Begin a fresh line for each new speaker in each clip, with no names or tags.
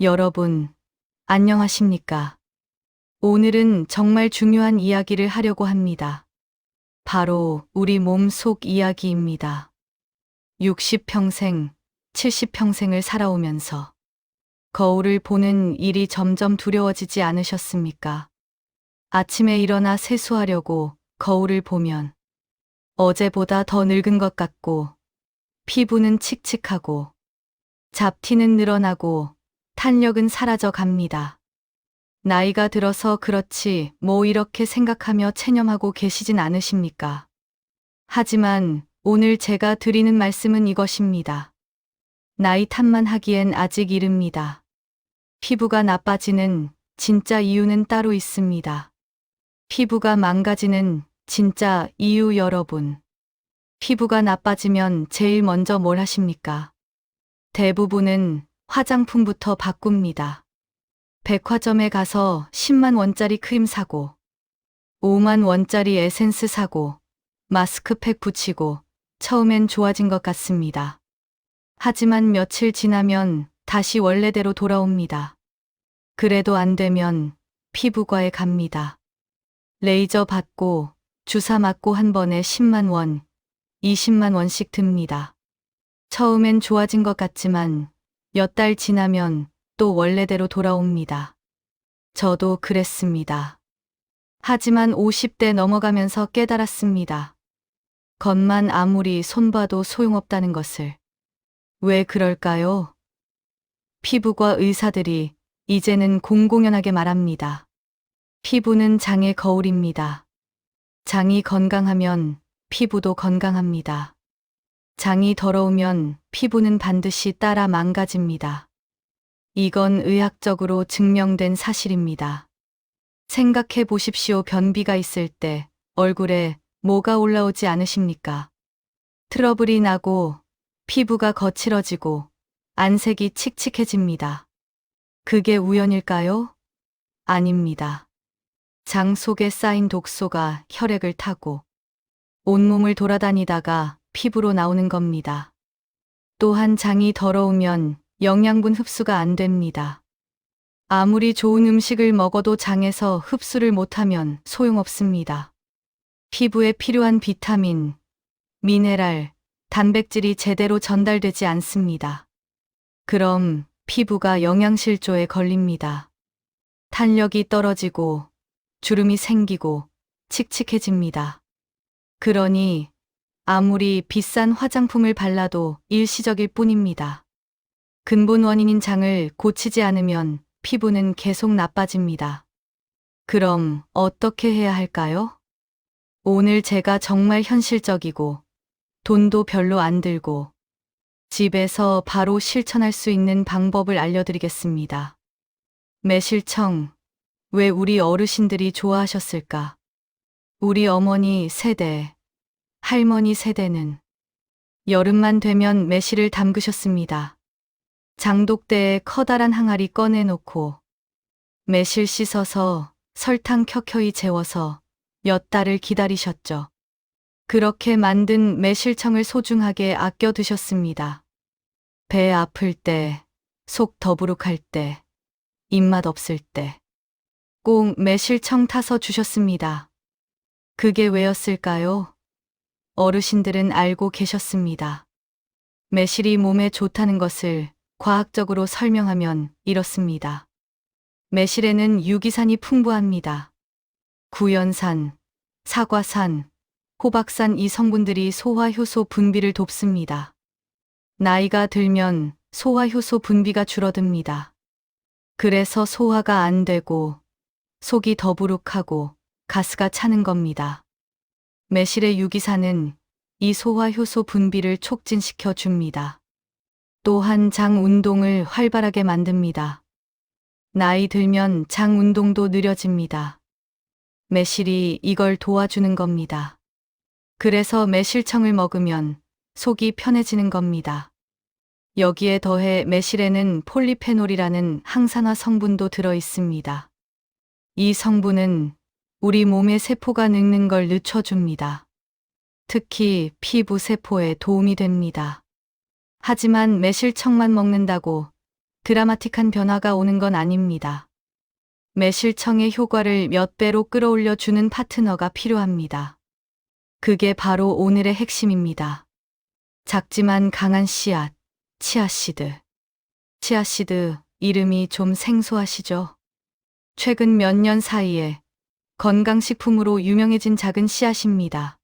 여러분, 안녕하십니까? 오늘은 정말 중요한 이야기를 하려고 합니다. 바로 우리 몸 속 이야기입니다. 60평생, 70평생을 살아오면서 거울을 보는 일이 점점 두려워지지 않으셨습니까? 아침에 일어나 세수하려고 거울을 보면 어제보다 더 늙은 것 같고, 피부는 칙칙하고, 잡티는 늘어나고, 탄력은 사라져 갑니다. 나이가 들어서 그렇지 뭐 이렇게 생각하며 체념하고 계시진 않으십니까? 하지만 오늘 제가 드리는 말씀은 이것입니다. 나이 탓만 하기엔 아직 이릅니다. 피부가 나빠지는 진짜 이유는 따로 있습니다. 피부가 망가지는 진짜 이유 여러분. 피부가 나빠지면 제일 먼저 뭘 하십니까? 대부분은 화장품부터 바꿉니다. 백화점에 가서 10만 원짜리 크림 사고, 5만 원짜리 에센스 사고, 마스크팩 붙이고, 처음엔 좋아진 것 같습니다. 하지만 며칠 지나면 다시 원래대로 돌아옵니다. 그래도 안 되면 피부과에 갑니다. 레이저 받고, 주사 맞고 한 번에 10만 원, 20만 원씩 듭니다. 처음엔 좋아진 것 같지만 몇 달 지나면 또 원래대로 돌아옵니다. 저도 그랬습니다. 하지만 50대 넘어가면서 깨달았습니다. 겉만 아무리 손봐도 소용없다는 것을. 왜 그럴까요? 피부과 의사들이 이제는 공공연하게 말합니다. 피부는 장의 거울입니다. 장이 건강하면 피부도 건강합니다. 장이 더러우면 피부는 반드시 따라 망가집니다. 이건 의학적으로 증명된 사실입니다. 생각해 보십시오. 변비가 있을 때 얼굴에 뭐가 올라오지 않으십니까? 트러블이 나고 피부가 거칠어지고 안색이 칙칙해집니다. 그게 우연일까요? 아닙니다. 장 속에 쌓인 독소가 혈액을 타고 온몸을 돌아다니다가 피부로 나오는 겁니다. 또한 장이 더러우면 영양분 흡수가 안 됩니다. 아무리 좋은 음식을 먹어도 장에서 흡수를 못하면 소용없습니다. 피부에 필요한 비타민, 미네랄, 단백질이 제대로 전달되지 않습니다. 그럼 피부가 영양실조에 걸립니다. 탄력이 떨어지고 주름이 생기고 칙칙해집니다. 그러니 아무리 비싼 화장품을 발라도 일시적일 뿐입니다. 근본 원인인 장을 고치지 않으면 피부는 계속 나빠집니다. 그럼 어떻게 해야 할까요? 오늘 제가 정말 현실적이고 돈도 별로 안 들고 집에서 바로 실천할 수 있는 방법을 알려드리겠습니다. 매실청, 왜 우리 어르신들이 좋아하셨을까? 우리 어머니 세대, 할머니 세대는 여름만 되면 매실을 담그셨습니다. 장독대에 커다란 항아리 꺼내놓고 매실 씻어서 설탕 켜켜이 재워서 몇 달을 기다리셨죠. 그렇게 만든 매실청을 소중하게 아껴 드셨습니다. 배 아플 때, 속 더부룩할 때, 입맛 없을 때 꼭 매실청 타서 주셨습니다. 그게 왜였을까요? 어르신들은 알고 계셨습니다. 매실이 몸에 좋다는 것을 과학적으로 설명하면 이렇습니다. 매실에는 유기산이 풍부합니다. 구연산, 사과산, 호박산 이 성분들이 소화효소 분비를 돕습니다. 나이가 들면 소화효소 분비가 줄어듭니다. 그래서 소화가 안 되고 속이 더부룩하고 가스가 차는 겁니다. 매실의 유기산은 이 소화효소 분비를 촉진시켜 줍니다. 또한 장 운동을 활발하게 만듭니다. 나이 들면 장 운동도 느려집니다. 매실이 이걸 도와주는 겁니다. 그래서 매실청을 먹으면 속이 편해지는 겁니다. 여기에 더해 매실에는 폴리페놀이라는 항산화 성분도 들어 있습니다. 이 성분은 우리 몸의 세포가 늙는 걸 늦춰줍니다. 특히 피부 세포에 도움이 됩니다. 하지만 매실청만 먹는다고 드라마틱한 변화가 오는 건 아닙니다. 매실청의 효과를 몇 배로 끌어올려 주는 파트너가 필요합니다. 그게 바로 오늘의 핵심입니다. 작지만 강한 씨앗, 치아씨드. 치아씨드, 이름이 좀 생소하시죠? 최근 몇 년 사이에 건강식품으로 유명해진 작은 씨앗입니다.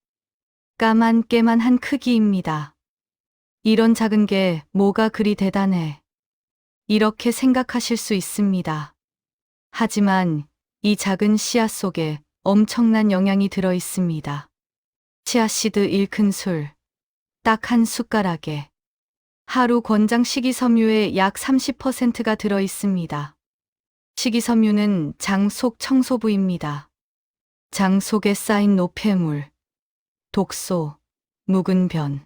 까만깨만한 크기입니다. 이런 작은 게 뭐가 그리 대단해. 이렇게 생각하실 수 있습니다. 하지만 이 작은 씨앗 속에 엄청난 영양이 들어 있습니다. 치아씨드 1큰술, 딱 한 숟가락에 하루 권장 식이섬유의 약 30%가 들어 있습니다. 식이섬유는 장 속 청소부입니다. 장 속에 쌓인 노폐물, 독소, 묵은 변.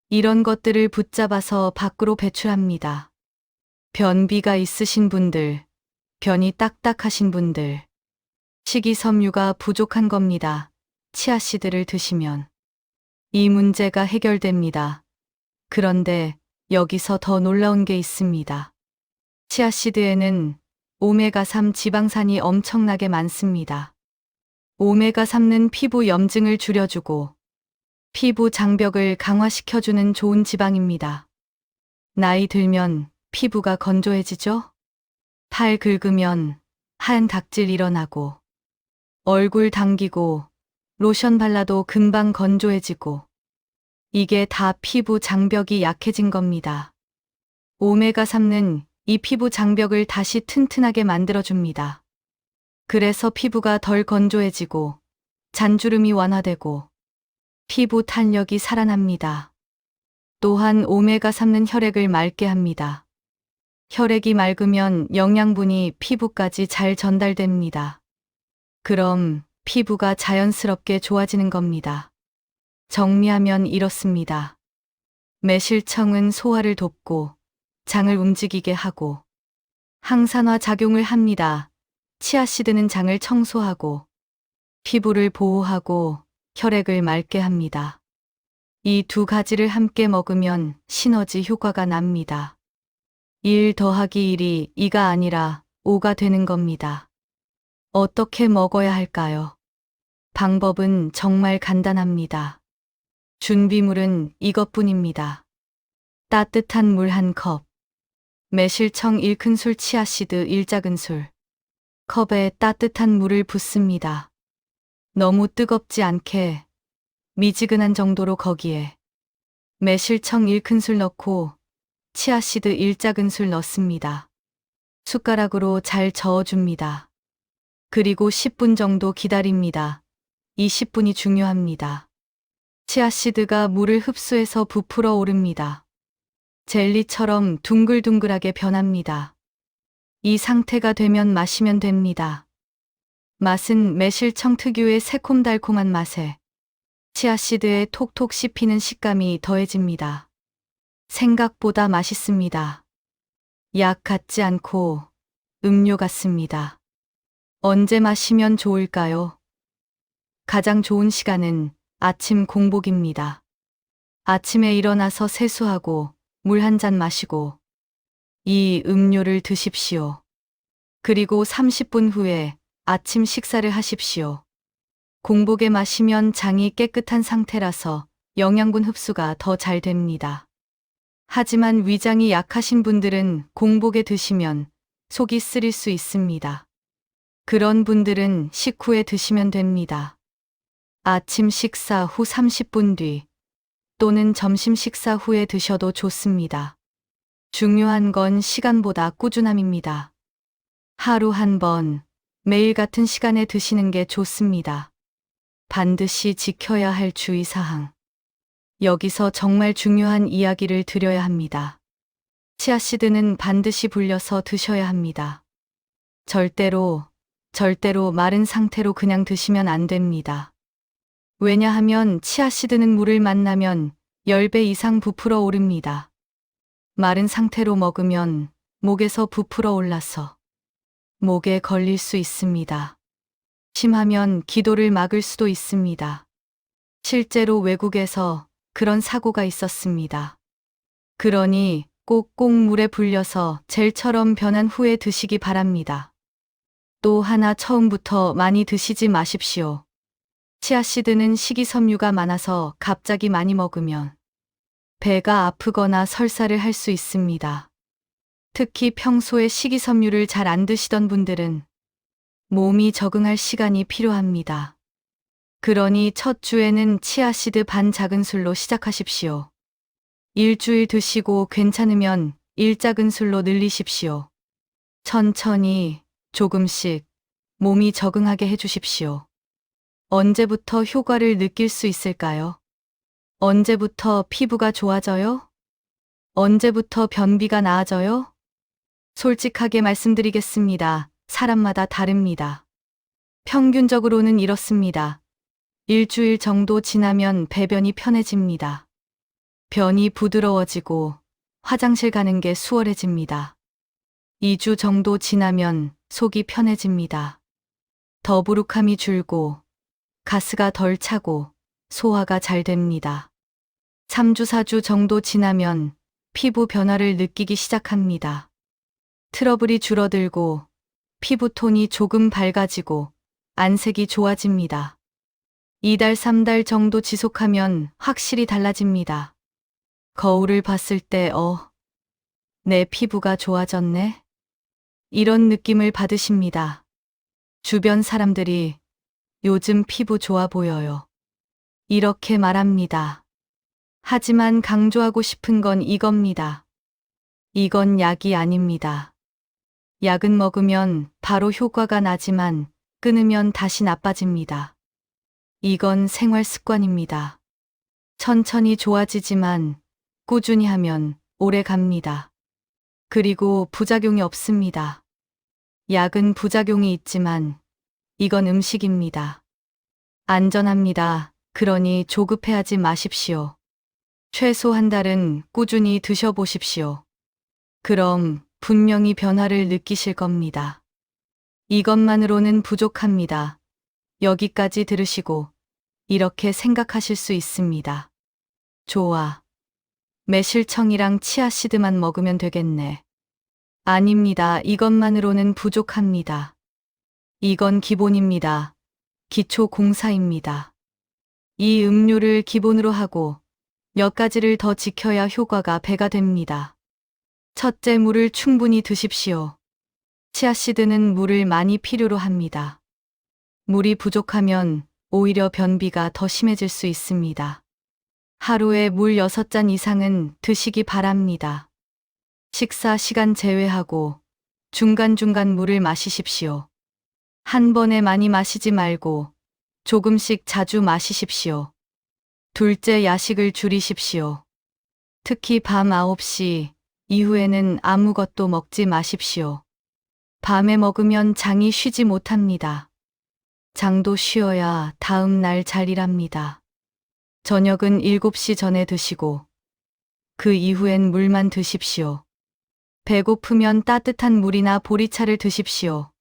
이런 것들을 붙잡아서 밖으로 배출합니다. 변비가 있으신 분들, 변이 딱딱하신 분들, 식이섬유가 부족한 겁니다. 치아씨드를 드시면 이 문제가 해결됩니다. 그런데 여기서 더 놀라운 게 있습니다. 치아씨드에는 오메가3 지방산이 엄청나게 많습니다. 오메가3는 피부 염증을 줄여주고 피부 장벽을 강화시켜주는 좋은 지방입니다. 나이 들면 피부가 건조해지죠? 팔 긁으면 하얀 각질 일어나고 얼굴 당기고 로션 발라도 금방 건조해지고 이게 다 피부 장벽이 약해진 겁니다. 오메가3는 이 피부 장벽을 다시 튼튼하게 만들어줍니다. 그래서 피부가 덜 건조해지고 잔주름이 완화되고 피부 탄력이 살아납니다. 또한 오메가3는 혈액을 맑게 합니다. 혈액이 맑으면 영양분이 피부까지 잘 전달됩니다. 그럼 피부가 자연스럽게 좋아지는 겁니다. 정리하면 이렇습니다. 매실청은 소화를 돕고 장을 움직이게 하고 항산화 작용을 합니다. 치아씨드는 장을 청소하고 피부를 보호하고 혈액을 맑게 합니다. 이 두 가지를 함께 먹으면 시너지 효과가 납니다. 1 더하기 1이 2가 아니라 5가 되는 겁니다. 어떻게 먹어야 할까요? 방법은 정말 간단합니다. 준비물은 이것뿐입니다. 따뜻한 물 1컵, 매실청 1큰술, 치아씨드 1작은술. 컵에 따뜻한 물을 붓습니다. 너무 뜨겁지 않게 미지근한 정도로 거기에 매실청 1큰술 넣고 치아씨드 1작은술 넣습니다. 숟가락으로 잘 저어줍니다. 그리고 10분 정도 기다립니다. 이 10분이 중요합니다. 치아씨드가 물을 흡수해서 부풀어 오릅니다. 젤리처럼 둥글둥글하게 변합니다. 이 상태가 되면 마시면 됩니다. 맛은 매실청 특유의 새콤달콤한 맛에 치아씨드에 톡톡 씹히는 식감이 더해집니다. 생각보다 맛있습니다. 약 같지 않고 음료 같습니다. 언제 마시면 좋을까요? 가장 좋은 시간은 아침 공복입니다. 아침에 일어나서 세수하고 물 한 잔 마시고 이 음료를 드십시오. 그리고 30분 후에 아침 식사를 하십시오. 공복에 마시면 장이 깨끗한 상태라서 영양분 흡수가 더 잘 됩니다. 하지만 위장이 약하신 분들은 공복에 드시면 속이 쓰릴 수 있습니다. 그런 분들은 식후에 드시면 됩니다. 아침 식사 후 30분 뒤 또는 점심 식사 후에 드셔도 좋습니다. 중요한 건 시간보다 꾸준함입니다. 하루 한 번, 매일 같은 시간에 드시는 게 좋습니다. 반드시 지켜야 할 주의사항. 여기서 정말 중요한 이야기를 드려야 합니다. 치아씨드는 반드시 불려서 드셔야 합니다. 절대로 마른 상태로 그냥 드시면 안 됩니다. 왜냐하면 치아씨드는 물을 만나면 10배 이상 부풀어 오릅니다. 마른 상태로 먹으면 목에서 부풀어 올라서 목에 걸릴 수 있습니다. 심하면 기도를 막을 수도 있습니다. 실제로 외국에서 그런 사고가 있었습니다. 그러니 꼭꼭 물에 불려서 젤처럼 변한 후에 드시기 바랍니다. 또 하나 처음부터 많이 드시지 마십시오. 치아씨드는 식이섬유가 많아서 갑자기 많이 먹으면 배가 아프거나 설사를 할 수 있습니다. 특히 평소에 식이섬유를 잘 안 드시던 분들은 몸이 적응할 시간이 필요합니다. 그러니 첫 주에는 치아씨드 반 작은술로 시작하십시오. 일주일 드시고 괜찮으면 1작은술로 늘리십시오. 천천히 조금씩 몸이 적응하게 해주십시오. 언제부터 효과를 느낄 수 있을까요? 언제부터 피부가 좋아져요? 언제부터 변비가 나아져요? 솔직하게 말씀드리겠습니다. 사람마다 다릅니다. 평균적으로는 이렇습니다. 일주일 정도 지나면 배변이 편해집니다. 변이 부드러워지고 화장실 가는 게 수월해집니다. 2주 정도 지나면 속이 편해집니다. 더부룩함이 줄고 가스가 덜 차고 소화가 잘 됩니다. 3주, 4주 정도 지나면 피부 변화를 느끼기 시작합니다. 트러블이 줄어들고 피부톤이 조금 밝아지고 안색이 좋아집니다. 2달, 3달 정도 지속하면 확실히 달라집니다. 거울을 봤을 때, 내 피부가 좋아졌네? 이런 느낌을 받으십니다. 주변 사람들이 요즘 피부 좋아 보여요. 이렇게 말합니다. 하지만 강조하고 싶은 건 이겁니다. 이건 약이 아닙니다. 약은 먹으면 바로 효과가 나지만 끊으면 다시 나빠집니다. 이건 생활 습관입니다. 천천히 좋아지지만 꾸준히 하면 오래 갑니다. 그리고 부작용이 없습니다. 약은 부작용이 있지만 이건 음식입니다. 안전합니다. 그러니 조급해하지 마십시오. 최소 한 달은 꾸준히 드셔보십시오. 그럼 분명히 변화를 느끼실 겁니다. 이것만으로는 부족합니다. 여기까지 들으시고 이렇게 생각하실 수 있습니다. 좋아. 매실청이랑 치아씨드만 먹으면 되겠네. 아닙니다. 이것만으로는 부족합니다. 이건 기본입니다. 기초 공사입니다. 이 음료를 기본으로 하고 몇 가지를 더 지켜야 효과가 배가 됩니다. 첫째, 물을 충분히 드십시오. 치아씨드는 물을 많이 필요로 합니다. 물이 부족하면 오히려 변비가 더 심해질 수 있습니다. 하루에 물 6잔 이상은 드시기 바랍니다. 식사 시간 제외하고 중간중간 물을 마시십시오. 한 번에 많이 마시지 말고 조금씩 자주 마시십시오. 둘째, 야식을 줄이십시오. 특히 밤 9시 이후에는 아무것도 먹지 마십시오. 밤에 먹으면 장이 쉬지 못합니다. 장도 쉬어야 다음 날 잘 일합니다. 저녁은 7시 전에 드시고 그 이후엔 물만 드십시오. 배고프면 따뜻한 물이나 보리차를 드십시오.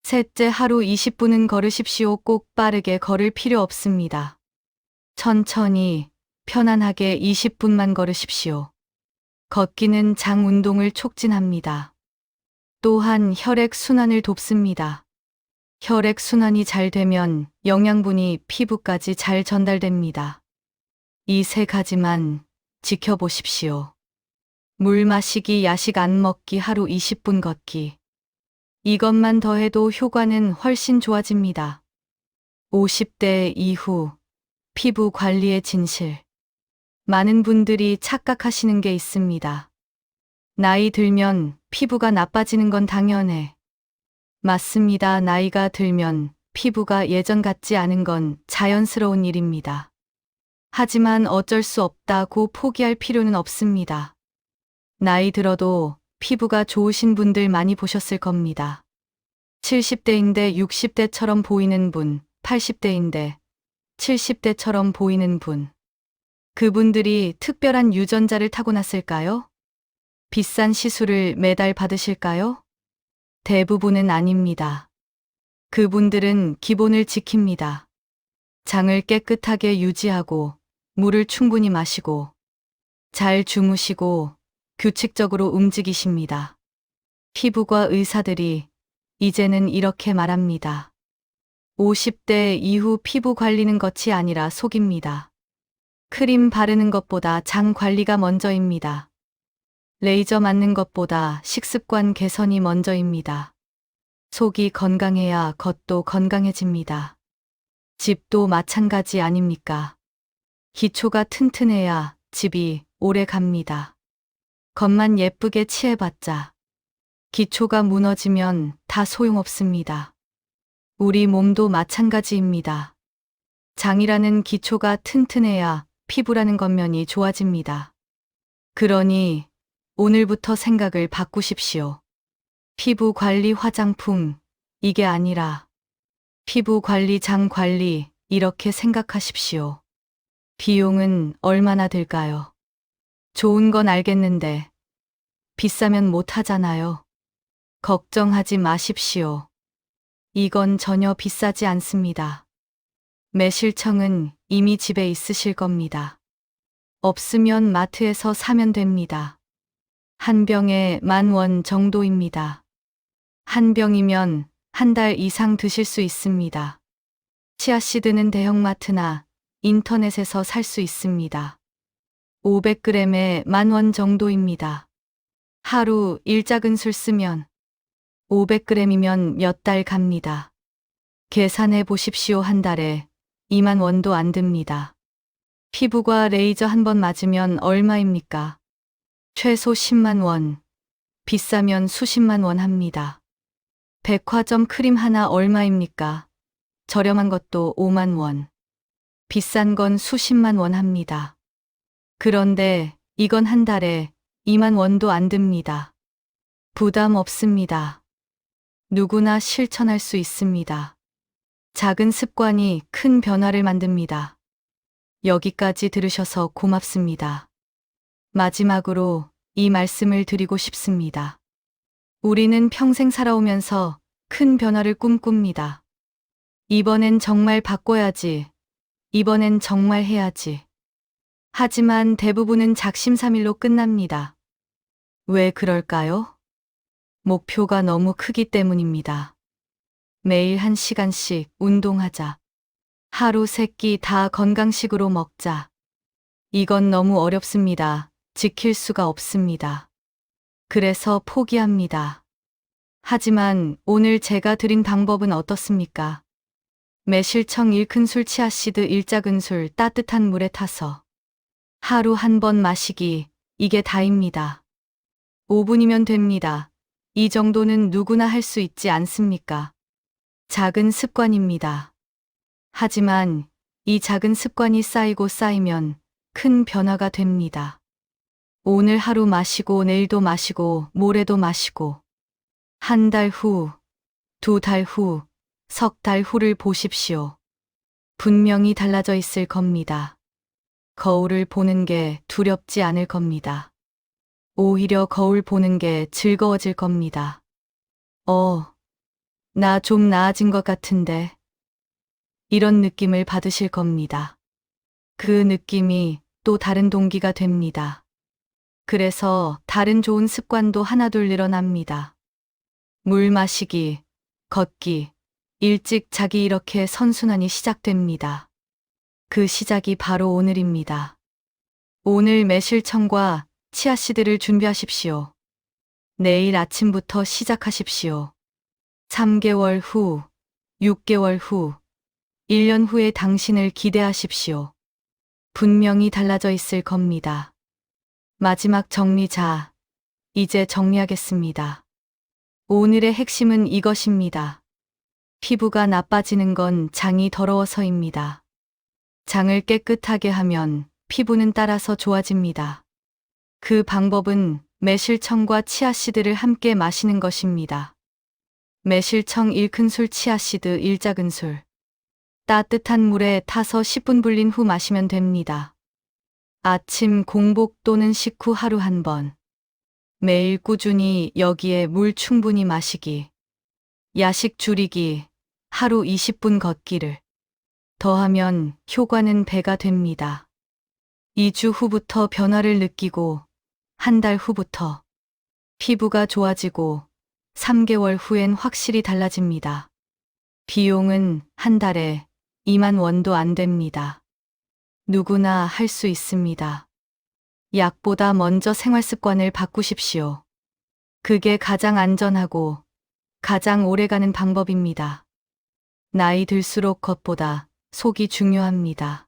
셋째, 하루 20분은 걸으십시오. 꼭 빠르게 걸을 필요 없습니다. 천천히 편안하게 20분만 걸으십시오. 걷기는 장 운동을 촉진합니다. 또한 혈액 순환을 돕습니다. 혈액 순환이 잘 되면 영양분이 피부까지 잘 전달됩니다. 이 3가지만 지켜보십시오. 물 마시기, 야식 안 먹기, 하루 20분 걷기. 이것만 더해도 효과는 훨씬 좋아집니다. 50대 이후 피부 관리의 진실. 많은 분들이 착각하시는 게 있습니다. 나이 들면 피부가 나빠지는 건 당연해. 맞습니다. 나이가 들면 피부가 예전 같지 않은 건 자연스러운 일입니다. 하지만 어쩔 수 없다고 포기할 필요는 없습니다. 나이 들어도 피부가 좋으신 분들 많이 보셨을 겁니다. 70대인데 60대처럼 보이는 분, 80대인데 70대처럼 보이는 분. 그분들이 특별한 유전자를 타고났을까요? 비싼 시술을 매달 받으실까요? 대부분은 아닙니다. 그분들은 기본을 지킵니다. 장을 깨끗하게 유지하고 물을 충분히 마시고 잘 주무시고 규칙적으로 움직이십니다. 피부과 의사들이 이제는 이렇게 말합니다. 50대 이후 피부 관리는 것이 아니라 속입니다. 크림 바르는 것보다 장 관리가 먼저입니다. 레이저 맞는 것보다 식습관 개선이 먼저입니다. 속이 건강해야 겉도 건강해집니다. 집도 마찬가지 아닙니까? 기초가 튼튼해야 집이 오래 갑니다. 겉만 예쁘게 칠해봤자 기초가 무너지면 다 소용없습니다. 우리 몸도 마찬가지입니다. 장이라는 기초가 튼튼해야 피부라는 겉면이 좋아집니다. 그러니 오늘부터 생각을 바꾸십시오. 피부 관리 화장품, 이게 아니라 피부 관리 장 관리, 이렇게 생각하십시오. 비용은 얼마나 들까요? 좋은 건 알겠는데 비싸면 못 하잖아요. 걱정하지 마십시오. 이건 전혀 비싸지 않습니다. 매실청은 이미 집에 있으실 겁니다. 없으면 마트에서 사면 됩니다. 한 병에 10,000원 정도입니다. 한 병이면 한 달 이상 드실 수 있습니다. 치아씨드는 대형마트나 인터넷에서 살 수 있습니다. 500g에 10,000원 정도입니다. 하루 1작은술 쓰면 500g이면 몇 달 갑니다. 계산해 보십시오. 한 달에 20,000원도 안 듭니다. 피부과 레이저 한 번 맞으면 얼마입니까? 최소 10만 원, 비싸면 수십만 원 합니다. 백화점 크림 하나 얼마입니까? 저렴한 것도 5만 원, 비싼 건 수십만 원 합니다. 그런데 이건 한 달에 2만 원도 안 듭니다. 부담 없습니다. 누구나 실천할 수 있습니다. 작은 습관이 큰 변화를 만듭니다. 여기까지 들으셔서 고맙습니다. 마지막으로 이 말씀을 드리고 싶습니다. 우리는 평생 살아오면서 큰 변화를 꿈꿉니다. 이번엔 정말 바꿔야지. 이번엔 정말 해야지. 하지만 대부분은 작심삼일로 끝납니다. 왜 그럴까요? 목표가 너무 크기 때문입니다. 매일 1시간씩 운동하자. 하루 3끼 다 건강식으로 먹자. 이건 너무 어렵습니다. 지킬 수가 없습니다. 그래서 포기합니다. 하지만 오늘 제가 드린 방법은 어떻습니까? 매실청 1큰술 치아씨드 1작은술 따뜻한 물에 타서 하루 한 번 마시기, 이게 다입니다. 5분이면 됩니다. 이 정도는 누구나 할 수 있지 않습니까? 작은 습관입니다. 하지만 이 작은 습관이 쌓이고 쌓이면 큰 변화가 됩니다. 오늘 하루 마시고 내일도 마시고 모레도 마시고 한 달 후, 2달 후, 3달 후를 보십시오. 분명히 달라져 있을 겁니다. 거울을 보는 게 두렵지 않을 겁니다. 오히려 거울 보는 게 즐거워질 겁니다. 나 좀 나아진 것 같은데. 이런 느낌을 받으실 겁니다. 그 느낌이 또 다른 동기가 됩니다. 그래서 다른 좋은 습관도 하나둘 늘어납니다. 물 마시기, 걷기, 일찍 자기 이렇게 선순환이 시작됩니다. 그 시작이 바로 오늘입니다. 오늘 매실청과 치아씨드를 준비하십시오. 내일 아침부터 시작하십시오. 3개월 후, 6개월 후, 1년 후에 당신을 기대하십시오. 분명히 달라져 있을 겁니다. 마지막 정리자, 이제 정리하겠습니다. 오늘의 핵심은 이것입니다. 피부가 나빠지는 건 장이 더러워서입니다. 장을 깨끗하게 하면 피부는 따라서 좋아집니다. 그 방법은 매실청과 치아씨드를 함께 마시는 것입니다. 매실청 1큰술 치아씨드 1작은술. 따뜻한 물에 타서 10분 불린 후 마시면 됩니다. 아침 공복 또는 식후 하루 한 번. 매일 꾸준히 여기에 물 충분히 마시기. 야식 줄이기, 하루 20분 걷기를 더하면 효과는 배가 됩니다. 2주 후부터 변화를 느끼고 한 달 후부터 피부가 좋아지고 3개월 후엔 확실히 달라집니다. 비용은 한 달에 2만 원도 안 됩니다. 누구나 할 수 있습니다. 약보다 먼저 생활 습관을 바꾸십시오. 그게 가장 안전하고 가장 오래가는 방법입니다. 나이 들수록 겉보다 속이 중요합니다.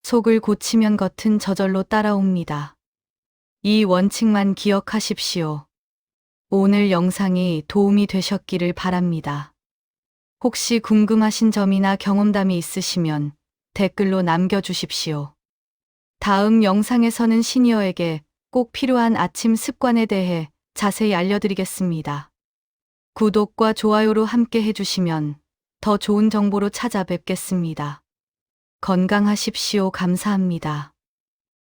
속을 고치면 겉은 저절로 따라옵니다. 이 원칙만 기억하십시오. 오늘 영상이 도움이 되셨기를 바랍니다. 혹시 궁금하신 점이나 경험담이 있으시면 댓글로 남겨주십시오. 다음 영상에서는 시니어에게 꼭 필요한 아침 습관에 대해 자세히 알려드리겠습니다. 구독과 좋아요로 함께 해주시면 더 좋은 정보로 찾아뵙겠습니다. 건강하십시오. 감사합니다.